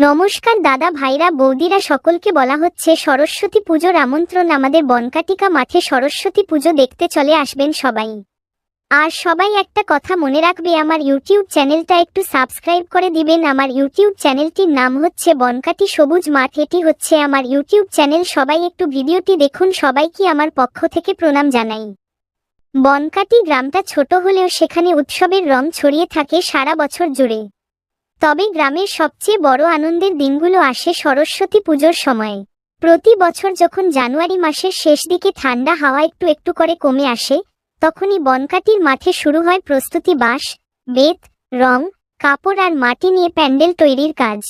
নমস্কার দাদা ভাইরা বৌদিরা সকলকে বলা হচ্ছে সরস্বতী পুজোর আমন্ত্রণ। আমাদের বনকাটিকা মাঠে সরস্বতী পুজো দেখতে চলে আসবেন সবাই। আর সবাই একটা কথা মনে রাখবে, আমার ইউটিউব চ্যানেলটা একটু সাবস্ক্রাইব করে দিবেন। আমার ইউটিউব চ্যানেলটির নাম হচ্ছে বনকাটি সবুজ মাঠ। এটি হচ্ছে আমার ইউটিউব চ্যানেল। সবাই একটু ভিডিওটি দেখুন। সবাইকে আমার পক্ষ থেকে প্রণাম জানাই। বনকাটি গ্রামটা ছোট হলেও সেখানে উৎসবের রং ছড়িয়ে থাকে সারা বছর জুড়ে। তবে গ্রামের সবচেয়ে বড় আনন্দের দিনগুলো আসে সরস্বতী পুজোর সময়ে। প্রতি বছর যখন জানুয়ারি মাসের শেষ দিকে ঠান্ডা হাওয়া একটু একটু করে কমে আসে, তখনই বনকাটির মাঠে শুরু হয় প্রস্তুতি। বাঁশ, বেত, রং, কাপড় আর মাটি নিয়ে প্যান্ডেল তৈরির কাজ।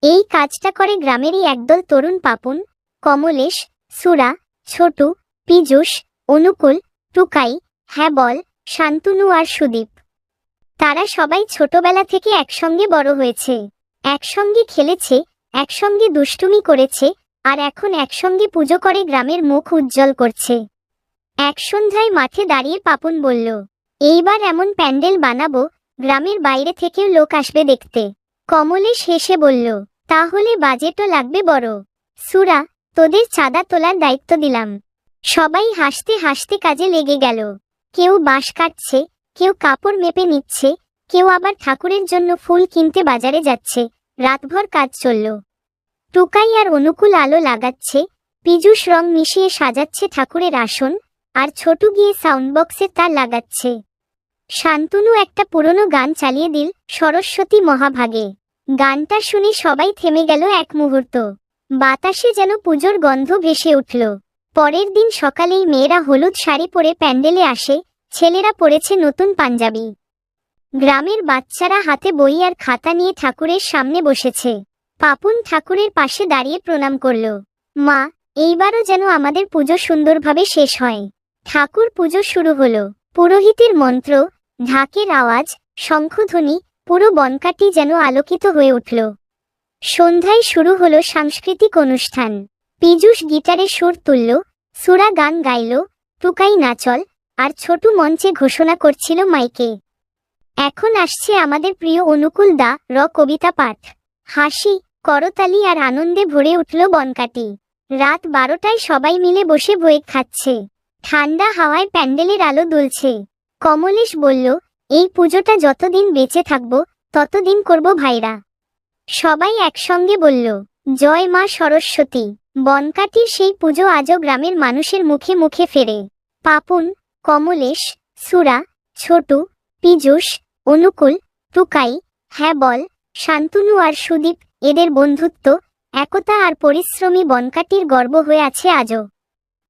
এই কাজটা করে গ্রামেরই একদল তরুণ। পাপুন, কমলেশ, সুরা, ছোটু, পীযূষ, অনুকূল, টুকাই, হ্যাবল, শান্তনু আর সুদীপ। তারা সবাই ছোটবেলা থেকে একসঙ্গে বড় হয়েছে, একসঙ্গে খেলেছে, একসঙ্গে দুষ্টুমি করেছে, আর এখন একসঙ্গে পুজো করে গ্রামের মুখ উজ্জ্বল করছে। এক সন্ধ্যায় মাঠে দাঁড়িয়ে পাপুন বলল, এইবার এমন প্যান্ডেল বানাবো গ্রামের বাইরে থেকেও লোক আসবে দেখতে। কমলেশ হেসে বলল, তাহলে বাজেটও লাগবে বড়। সুরা, তোদের চাঁদা তোলার দায়িত্ব দিলাম। সবাই হাসতে হাসতে কাজে লেগে গেল। কেউ বাঁশ কাটছে, কেউ কাপড় মেপে নিচ্ছে, কেউ আবার ঠাকুরের জন্য ফুল কিনতে বাজারে যাচ্ছে। রাতভর কাজ চলল। টুকাই আর অনুকূল আলো লাগাচ্ছে, পীযূষ রং মিশিয়ে সাজাচ্ছে ঠাকুরের আসন, আর ছোটু গিয়ে সাউন্ড বক্সের তার লাগাচ্ছে। শান্তনু একটা পুরনো গান চালিয়ে দিল, সরস্বতী মহাভাগে। গানটা শুনে সবাই থেমে গেল এক মুহূর্ত। বাতাসে যেন পুজোর গন্ধ ভেসে উঠল। পরের দিন সকালেই মেয়েরা হলুদ শাড়ি পরে প্যান্ডেলে আসে, ছেলেরা পরেছে নতুন পাঞ্জাবি। গ্রামের বাচ্চারা হাতে বই আর খাতা নিয়ে ঠাকুরের সামনে বসেছে। পাপুন ঠাকুরের পাশে দাঁড়িয়ে প্রণাম করল, মা, এইবারও যেন আমাদের পুজো সুন্দরভাবে শেষ হয়। ঠাকুর পুজো শুরু হলো। পুরোহিতের মন্ত্র, ঢাকের আওয়াজ, শঙ্খধ্বনি, পুরো বনকাটি যেন আলোকিত হয়ে উঠল। সন্ধ্যায় শুরু হলো সাংস্কৃতিক অনুষ্ঠান। পীযূষ গিটারে সুর তুলল, সুরা গান গাইল, টুকাই নাচল, আর ছোটু মঞ্চে ঘোষণা করছিল মাইকে, এখন আসছে আমাদের প্রিয় অনুকূল দা কবিতা পাঠ। হাসি, করতালি আর আনন্দে ভরে উঠল বনকাটি। রাত 12টায় সবাই মিলে বসে বই খাচ্ছে। ঠান্ডা হাওয়ায় প্যান্ডেলের আলো দুলছে। কমলেশ বলল, এই পুজোটা যতদিন বেঁচে থাকব ততদিন করব ভাইরা। সবাই একসঙ্গে বলল, জয় মা সরস্বতী। বনকাটির সেই পুজো আজও গ্রামের মানুষের মুখে মুখে ফেরে। পাপুন, কমলেশ, সুরা, ছোটু, পীযূষ, অনুকূল, টুকাই, হ্যাবল, শান্তনু আর সুদীপ, এদের বন্ধুত্ব, একতা আর পরিশ্রমী বনকাটির গর্ব হয়ে আছে আজও।